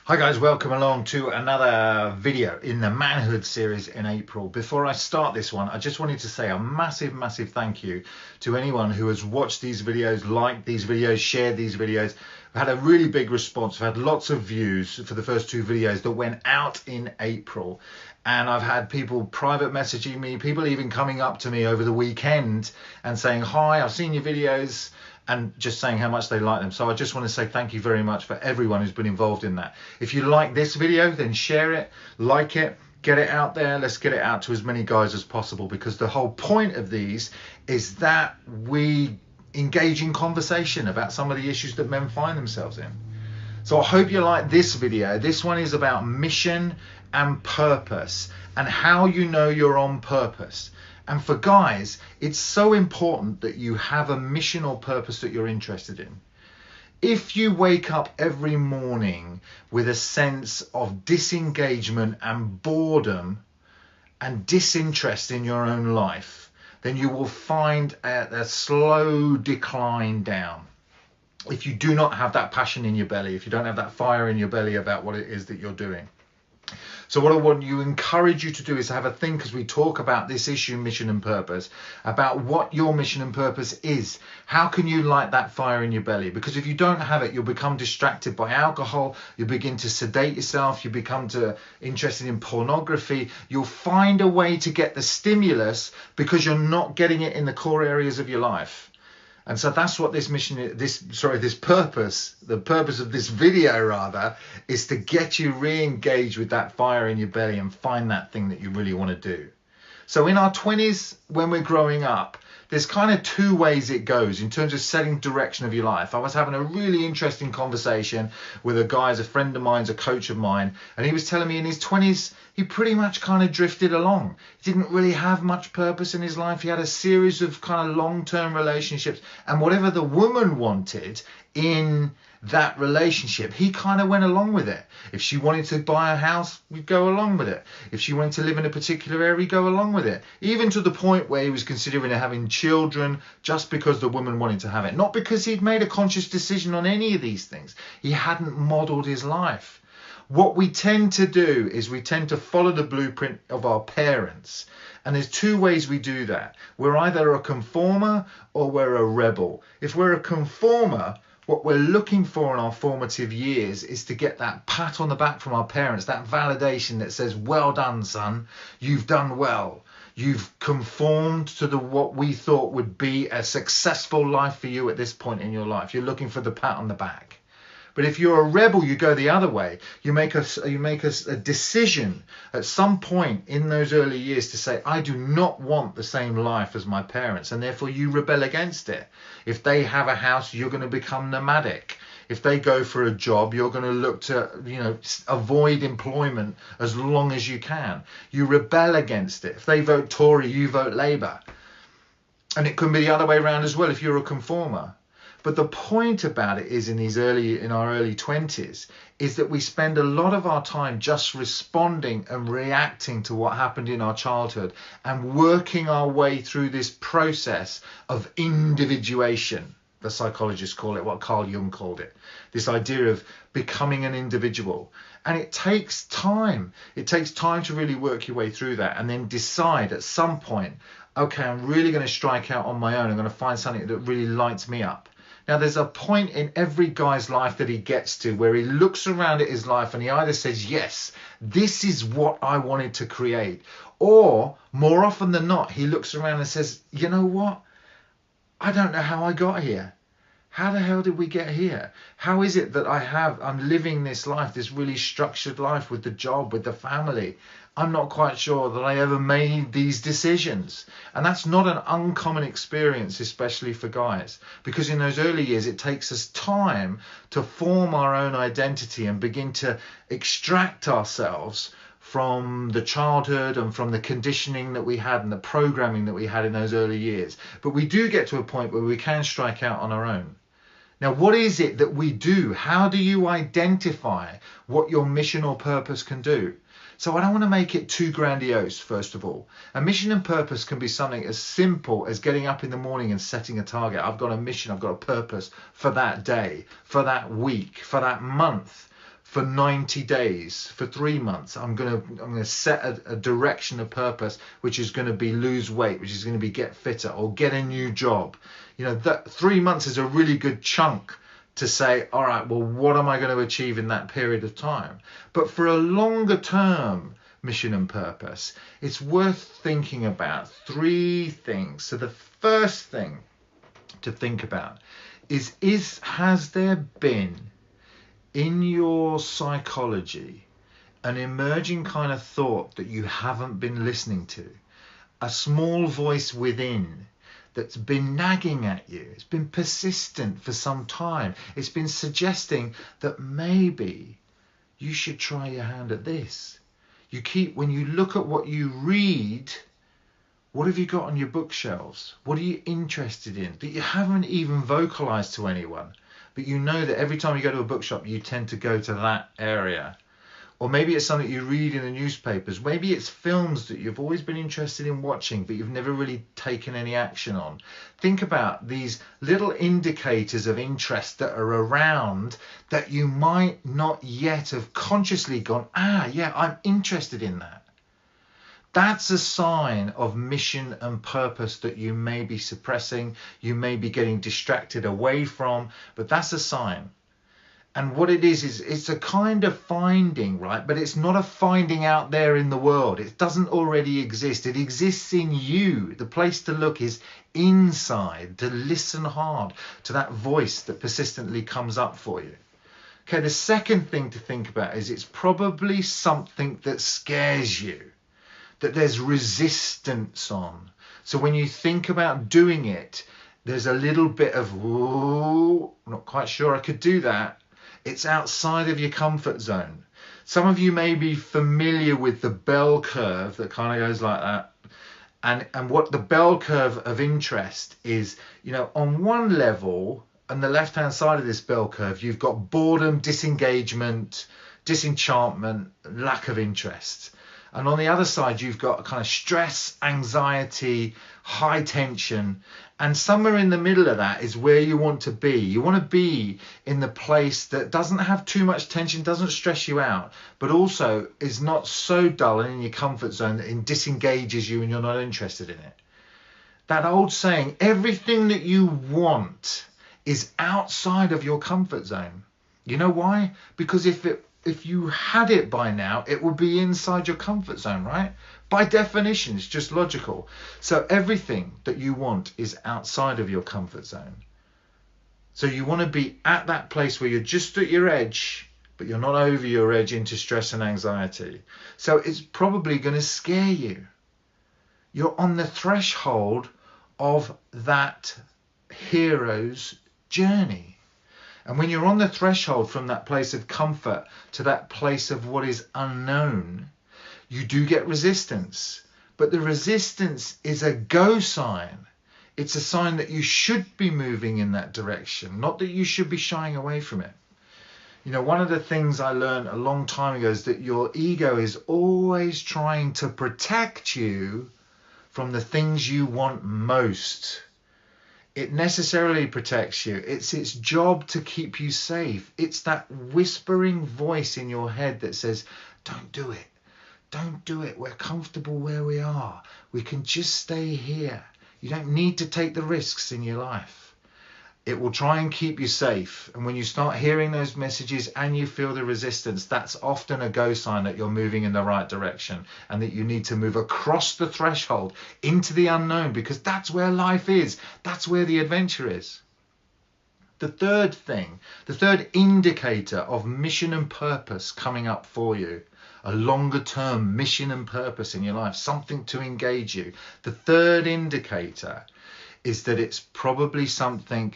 Hi guys, welcome along to another video in the Manhood series in April. Before I start this one, I just wanted to say a massive thank you to anyone who has watched these videos, liked these videos, shared these videos. We've had a really big response. We've had lots of views for the first two videos that went out in April. And I've had people private messaging me, people even coming up to me over the weekend and saying, hi, I've seen your videos, and just saying how much they like them. So I just want to say thank you very much for everyone who's been involved in that. If you like this video, then share it, like it, get it out there. Let's get it out to as many guys as possible, because the whole point of these is that we engage in conversation about some of the issues that men find themselves in. So I hope you like this video. This one is about mission and purpose and how you know you're on purpose. And for guys, it's so important that you have a mission or purpose that you're interested in. If you wake up every morning with a sense of disengagement and boredom and disinterest in your own life, then you will find a slow decline down. If you do not have that passion in your belly, if you don't have that fire in your belly about what it is that you're doing. So what I want to encourage you to do is have a think, as we talk about this issue, mission and purpose, about what your mission and purpose is. How can you light that fire in your belly? Because if you don't have it, you'll become distracted by alcohol. You begin to sedate yourself. You become interested in pornography. You'll find a way to get the stimulus because you're not getting it in the core areas of your life. And so that's what this mission is, the purpose of this video rather, is to get you re-engaged with that fire in your belly and find that thing that you really want to do. So in our 20s, when we're growing up, there's kind of two ways it goes in terms of setting direction of your life. I was having a really interesting conversation with a guy, as a friend of mine, a coach of mine, and he was telling me in his 20s, he pretty much kind of drifted along. He didn't really have much purpose in his life. He had a series of kind of long-term relationships, and whatever the woman wanted in that relationship, he kind of went along with it. If she wanted to buy a house, we'd go along with it. If she wanted to live in a particular area, we'd go along with it. Even to the point where he was considering having children just because the woman wanted to have it. Not because he'd made a conscious decision on any of these things. He hadn't modeled his life. What we tend to do is we tend to follow the blueprint of our parents. And there's two ways we do that. We're either a conformer or we're a rebel. If we're a conformer, what we're looking for in our formative years is to get that pat on the back from our parents, that validation that says, well done, son, you've done well. You've conformed to what we thought would be a successful life for you at this point in your life. You're looking for the pat on the back. But if you're a rebel, you go the other way. You make a decision at some point in those early years to say, I do not want the same life as my parents, and therefore you rebel against it. If they have a house, you're going to become nomadic. If they go for a job, you're going to look to, avoid employment as long as you can. You rebel against it. If they vote Tory, you vote Labour. And it can be the other way around as well if you're a conformer. But the point about it is in our early 20s is that we spend a lot of our time just responding and reacting to what happened in our childhood and working our way through this process of individuation. The psychologists call it what Carl Jung called it, this idea of becoming an individual. And it takes time. It takes time to really work your way through that and then decide at some point, okay, I'm really going to strike out on my own. I'm going to find something that really lights me up. Now, there's a point in every guy's life that he gets to where he looks around at his life and he either says, yes, this is what I wanted to create. Or more often than not, he looks around and says, you know what? I don't know how I got here. How the hell did we get here? How is it that I'm living this life, this really structured life with the job, with the family? I'm not quite sure that I ever made these decisions. And that's not an uncommon experience, especially for guys, because in those early years, it takes us time to form our own identity and begin to extract ourselves from the childhood and from the conditioning that we had and the programming that we had in those early years. But we do get to a point where we can strike out on our own. Now, what is it that we do? How do you identify what your mission or purpose can do? So I don't want to make it too grandiose, first of all. A mission and purpose can be something as simple as getting up in the morning and setting a target. I've got a mission, I've got a purpose for that day, for that week, for that month, for 90 days, for 3 months. I'm gonna set a direction, a purpose, which is going to be lose weight, which is going to be get fitter or get a new job. That 3 months is a really good chunk to say, all right, well, what am I going to achieve in that period of time? But for a longer term mission and purpose, it's worth thinking about 3 things. So the first thing to think about is has there been in your psychology an emerging kind of thought that you haven't been listening to, a small voice within that's been nagging at you? It's been persistent for some time. It's been suggesting that maybe you should try your hand at this. When you look at what you read, what have you got on your bookshelves? What are you interested in that you haven't even vocalized to anyone, but you know that every time you go to a bookshop, you tend to go to that area? Or maybe it's something you read in the newspapers. Maybe it's films that you've always been interested in watching, but you've never really taken any action on. Think about these little indicators of interest that are around that you might not yet have consciously gone, yeah, I'm interested in that. That's a sign of mission and purpose that you may be suppressing, you may be getting distracted away from, but that's a sign. And what it is it's a kind of finding, right? But it's not a finding out there in the world. It doesn't already exist. It exists in you. The place to look is inside, to listen hard to that voice that persistently comes up for you. Okay, the second thing to think about is it's probably something that scares you, that there's resistance on. So when you think about doing it, there's a little bit of, ooh, I'm not quite sure I could do that. It's outside of your comfort zone. Some of you may be familiar with the bell curve that kind of goes like that. And what the bell curve of interest is, on one level, on the left-hand side of this bell curve, you've got boredom, disengagement, disenchantment, lack of interest. And on the other side, you've got kind of stress, anxiety, high tension. And somewhere in the middle of that is where you want to be. You want to be in the place that doesn't have too much tension, doesn't stress you out, but also is not so dull and in your comfort zone that it disengages you and you're not interested in it. That old saying, everything that you want is outside of your comfort zone. You know why? Because if you had it by now, it would be inside your comfort zone, right? By definition, it's just logical. So everything that you want is outside of your comfort zone. So you want to be at that place where you're just at your edge, but you're not over your edge into stress and anxiety. So it's probably going to scare you. You're on the threshold of that hero's journey. And when you're on the threshold from that place of comfort to that place of what is unknown, you do get resistance. But the resistance is a go sign. It's a sign that you should be moving in that direction, not that you should be shying away from it. One of the things I learned a long time ago is that your ego is always trying to protect you from the things you want most. It necessarily protects you. It's its job to keep you safe. It's that whispering voice in your head that says, don't do it. Don't do it. We're comfortable where we are. We can just stay here. You don't need to take the risks in your life. It will try and keep you safe. And when you start hearing those messages and you feel the resistance, that's often a go sign that you're moving in the right direction and that you need to move across the threshold into the unknown, because that's where life is. That's where the adventure is. The third indicator of mission and purpose coming up for you, a longer term mission and purpose in your life, something to engage you. The third indicator is that it's probably something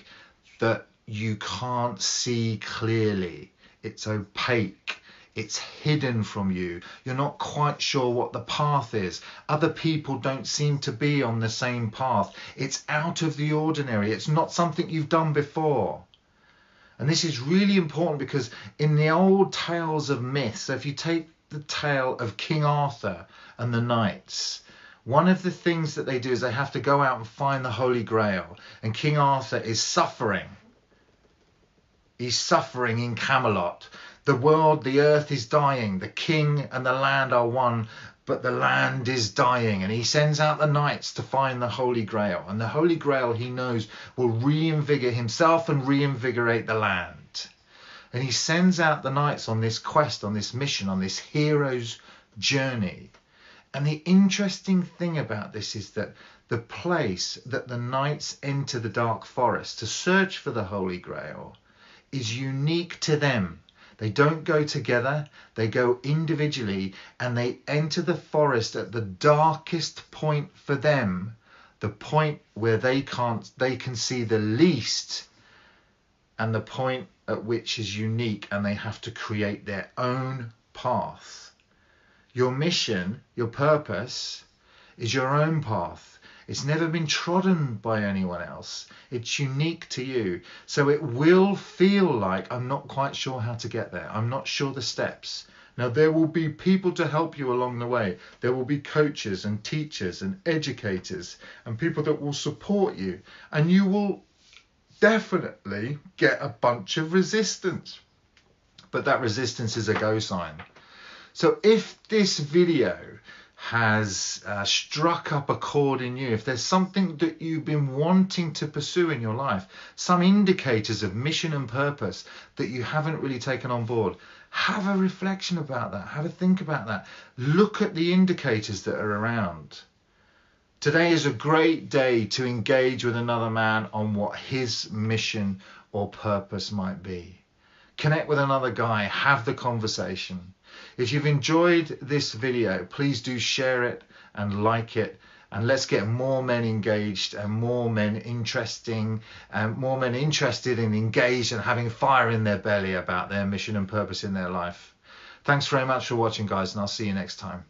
that you can't see clearly. It's opaque. It's hidden from you. You're not quite sure what the path is. Other people don't seem to be on the same path. It's out of the ordinary. It's not something you've done before. And this is really important because in the old tales of myths, so if you take the tale of King Arthur and the knights, one of the things that they do is they have to go out and find the Holy Grail. And King Arthur is suffering. He's suffering in Camelot. The world, the earth is dying. The king and the land are one, but the land is dying. And he sends out the knights to find the Holy Grail. And the Holy Grail, he knows, will reinvigorate himself and reinvigorate the land. And he sends out the knights on this quest, on this mission, on this hero's journey. And the interesting thing about this is that the place that the knights enter the dark forest to search for the Holy Grail is unique to them. They don't go together, they go individually, and they enter the forest at the darkest point for them, the point where they can see the least, and the point at which is unique, and they have to create their own path. Your mission, your purpose, is your own path. It's never been trodden by anyone else. It's unique to you. So it will feel like, I'm not quite sure how to get there. I'm not sure the steps. Now, there will be people to help you along the way. There will be coaches and teachers and educators and people that will support you. And you will definitely get a bunch of resistance. But that resistance is a go sign. So if this video has struck up a chord in you, if there's something that you've been wanting to pursue in your life, some indicators of mission and purpose that you haven't really taken on board, have a reflection about that, have a think about that. Look at the indicators that are around. Today is a great day to engage with another man on what his mission or purpose might be. Connect with another guy, have the conversation. If you've enjoyed this video, please do share it and like it, and let's get more men engaged and more men interested and engaged and having fire in their belly about their mission and purpose in their life. Thanks very much for watching, guys, and I'll see you next time.